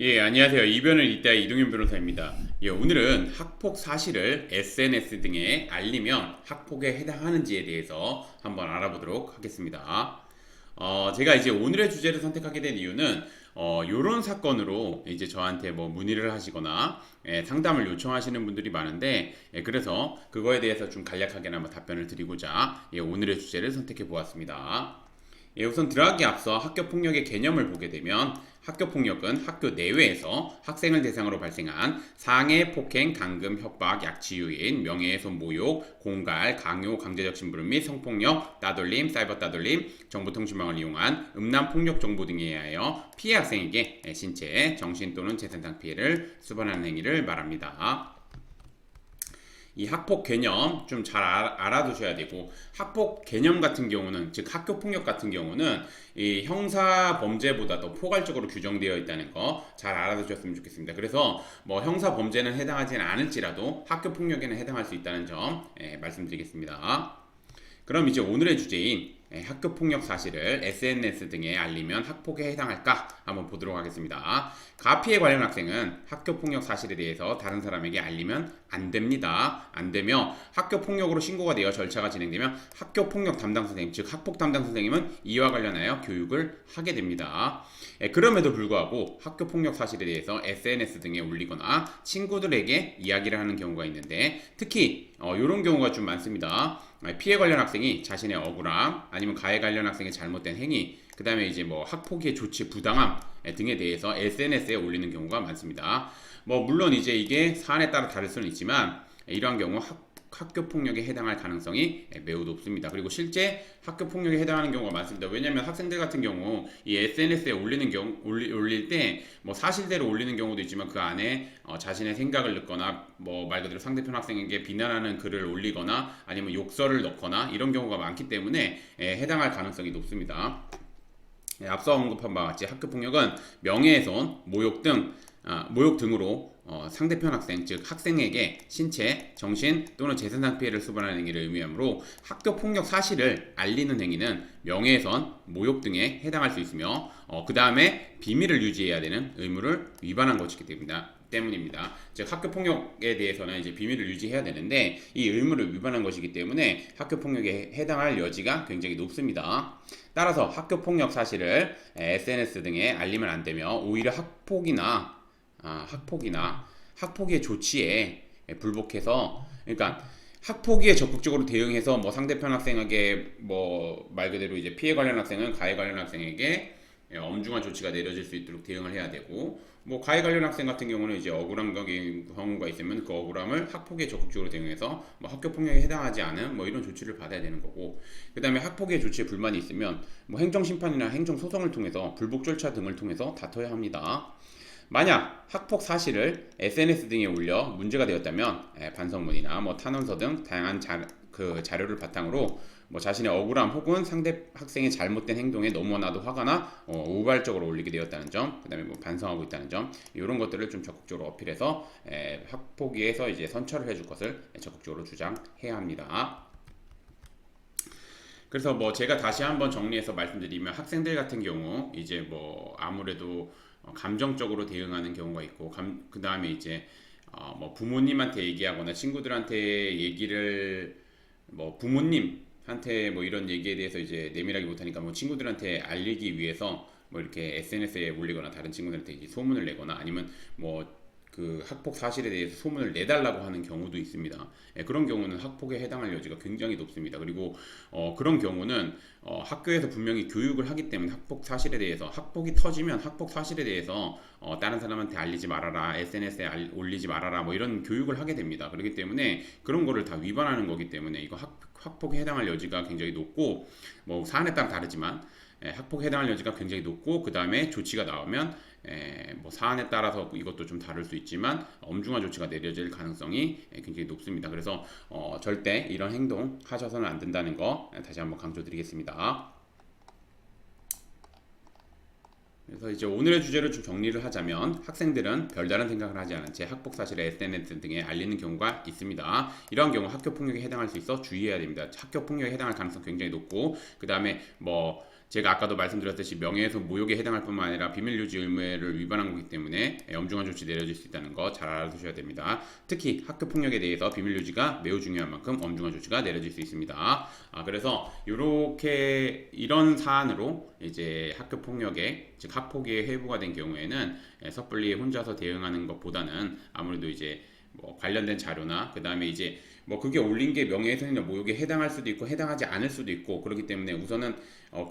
예, 안녕하세요. 이변을 잇따의 이동현 변호사입니다. 예, 오늘은 학폭 사실을 SNS 등에 알리면 학폭에 해당하는지에 대해서 한번 알아보도록 하겠습니다. 제가 이제 오늘의 주제를 선택하게 된 이유는 요런 사건으로 이제 저한테 뭐 문의를 하시거나 상담을 요청하시는 분들이 많은데 그래서 그거에 대해서 좀 간략하게나마 답변을 드리고자 오늘의 주제를 선택해 보았습니다. 우선 들어가기 앞서 학교폭력의 개념을 보게 되면 학교폭력은 학교 내외에서 학생을 대상으로 발생한 상해, 폭행, 감금, 협박, 약취유인, 명예훼손, 모욕, 공갈, 강요, 강제적 심부름 및 성폭력, 따돌림, 사이버 따돌림, 정보통신망을 이용한 음란 폭력 정보 등에 의하여 피해 학생에게 신체, 정신 또는 재산상 피해를 수반하는 행위를 말합니다. 이 학폭 개념 좀 잘 알아두셔야 되고, 학폭 개념 같은 경우는, 즉 학교 폭력 같은 경우는 이 형사 범죄보다 더 포괄적으로 규정되어 있다는 거 잘 알아두셨으면 좋겠습니다. 그래서 뭐 형사 범죄는 해당하지는 않을지라도 학교 폭력에는 해당할 수 있다는 점 말씀드리겠습니다. 그럼 이제 오늘의 주제인 학교 폭력 사실을 SNS 등에 알리면 학폭에 해당할까 한번 보도록 하겠습니다. 가피에 관련 학생은 학교 폭력 사실에 대해서 다른 사람에게 알리면 안 됩니다. 안 되며 학교 폭력으로 신고가 되어 절차가 진행되면 학교 폭력 담당 선생님, 즉 학폭 담당 선생님은 이와 관련하여 교육을 하게 됩니다. 그럼에도 불구하고 학교 폭력 사실에 대해서 SNS 등에 올리거나 친구들에게 이야기를 하는 경우가 있는데, 특히 이런 경우가 좀 많습니다. 피해 관련 학생이 자신의 억울함, 아니면 가해 관련 학생의 잘못된 행위, 그 다음에 이제 뭐 학폭의 조치 부당함 등에 대해서 SNS에 올리는 경우가 많습니다. 뭐 물론 이제 이게 사안에 따라 다를 수는 있지만 이러한 경우 학교 폭력에 해당할 가능성이 매우 높습니다. 그리고 실제 학교 폭력에 해당하는 경우가 많습니다. 왜냐하면 학생들 같은 경우 이 SNS에 올릴 때 뭐 사실대로 올리는 경우도 있지만 그 안에 자신의 생각을 넣거나 뭐 말 그대로 상대편 학생에게 비난하는 글을 올리거나 아니면 욕설을 넣거나 이런 경우가 많기 때문에 해당할 가능성이 높습니다. 앞서 언급한 바와 같이 학교 폭력은 명예훼손, 모욕 등으로 상대편 학생, 즉 학생에게 신체, 정신 또는 재산상 피해를 수반하는 행위를 의미하므로 학교 폭력 사실을 알리는 행위는 명예훼손, 모욕 등에 해당할 수 있으며 그 다음에 비밀을 유지해야 되는 의무를 위반한 것이기 때문입니다. 즉 학교 폭력에 대해서는 이제 비밀을 유지해야 되는데 이 의무를 위반한 것이기 때문에 학교 폭력에 해당할 여지가 굉장히 높습니다. 따라서 학교 폭력 사실을 SNS 등에 알리면 안 되며 오히려 학폭의 조치에 불복해서, 그러니까 학폭위에 적극적으로 대응해서 뭐 상대편 학생에게 뭐 말 그대로 이제 피해 관련 학생은 가해 관련 학생에게 엄중한 조치가 내려질 수 있도록 대응을 해야 되고, 뭐 가해 관련 학생 같은 경우는 이제 억울한 경우가 있으면 그 억울함을 학폭에 적극적으로 대응해서 뭐 학교 폭력에 해당하지 않은 뭐 이런 조치를 받아야 되는 거고, 그다음에 학폭의 조치에 불만이 있으면 뭐 행정 심판이나 행정 소송을 통해서 불복 절차 등을 통해서 다퉈야 합니다. 만약 학폭 사실을 SNS 등에 올려 문제가 되었다면 반성문이나 뭐 탄원서 등 다양한 자료를 바탕으로 뭐 자신의 억울함 혹은 상대 학생의 잘못된 행동에 너무나도 화가나 우발적으로 올리게 되었다는 점, 그다음에 뭐 반성하고 있다는 점, 이런 것들을 좀 적극적으로 어필해서 학폭위에서 이제 선처를 해줄 것을 적극적으로 주장해야 합니다. 그래서 뭐 제가 다시 한번 정리해서 말씀드리면, 학생들 같은 경우 이제 뭐 아무래도 감정적으로 대응하는 경우가 있고, 그 다음에 이제 뭐 부모님한테 얘기하거나 친구들한테 얘기를, 뭐 부모님한테 뭐 이런 얘기에 대해서 이제 내밀하게 못하니까 뭐 친구들한테 알리기 위해서 뭐 이렇게 SNS에 올리거나 다른 친구들한테 이제 소문을 내거나 아니면 뭐 그 학폭 사실에 대해서 소문을 내달라고 하는 경우도 있습니다. 그런 경우는 학폭에 해당할 여지가 굉장히 높습니다. 그리고 그런 경우는 학교에서 분명히 교육을 하기 때문에 학폭 사실에 대해서, 학폭이 터지면 학폭 사실에 대해서 다른 사람한테 알리지 말아라, SNS에 올리지 말아라, 뭐 이런 교육을 하게 됩니다. 그렇기 때문에 그런 거를 다 위반하는 거기 때문에 이거 학폭에 해당할 여지가 굉장히 높고, 뭐 사안에 따라 다르지만 학폭에 해당할 여지가 굉장히 높고, 그 다음에 조치가 나오면 뭐 사안에 따라서 이것도 좀 다를 수 있지만 엄중한 조치가 내려질 가능성이 굉장히 높습니다. 그래서 절대 이런 행동 하셔서는 안 된다는 거 다시 한번 강조드리겠습니다. 그래서 이제 오늘의 주제를 좀 정리를 하자면, 학생들은 별다른 생각을 하지 않은 채 학폭 사실을 SNS 등에 알리는 경우가 있습니다. 이러한 경우 학교 폭력에 해당할 수 있어 주의해야 됩니다. 학교 폭력에 해당할 가능성 굉장히 높고, 그 다음에 뭐 제가 아까도 말씀드렸듯이 명예훼손 모욕에 해당할 뿐만 아니라 비밀유지 의무를 위반한 거기 때문에 엄중한 조치 내려질 수 있다는 거 잘 알아두셔야 됩니다. 특히 학교폭력에 대해서 비밀유지가 매우 중요한 만큼 엄중한 조치가 내려질 수 있습니다. 그래서 이런 사안으로 이제 학교폭력에 즉 학폭위에 회부가 된 경우에는 섣불리 혼자서 대응하는 것보다는 아무래도 이제 뭐 관련된 자료나 그 다음에 이제 뭐 그게 올린 게 명예훼손이나 모욕에 해당할 수도 있고 해당하지 않을 수도 있고 그렇기 때문에 우선은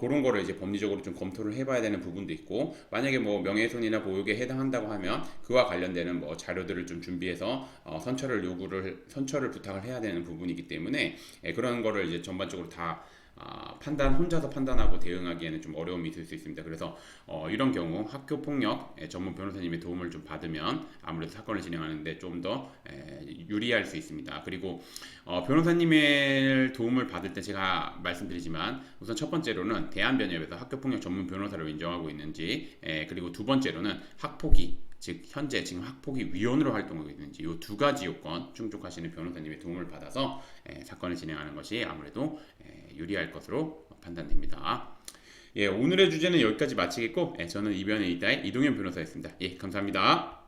그런 거를 이제 법리적으로 좀 검토를 해봐야 되는 부분도 있고 만약에 뭐 명예훼손이나 모욕에 해당한다고 하면 그와 관련되는 뭐 자료들을 좀 준비해서 선처를 부탁을 해야 되는 부분이기 때문에 그런 거를 이제 전반적으로 다 혼자서 판단하고 대응하기에는 좀 어려움이 있을 수 있습니다. 그래서 이런 경우 학교 폭력 전문 변호사님의 도움을 좀 받으면 아무래도 사건을 진행하는데 좀 더 유리할 수 있습니다. 그리고 변호사님의 도움을 받을 때 제가 말씀드리지만 우선 첫 번째로는 대한변협에서 학교 폭력 전문 변호사로 인정하고 있는지 그리고 두 번째로는 학폭위 즉 현재 지금 학폭위 위원으로 활동하고 있는지 이 두 가지 요건 충족하시는 변호사님의 도움을 받아서 사건을 진행하는 것이 아무래도 유리할 것으로 판단됩니다. 오늘의 주제는 여기까지 마치겠고 저는 이변의 이다의 이동현 변호사였습니다. 감사합니다.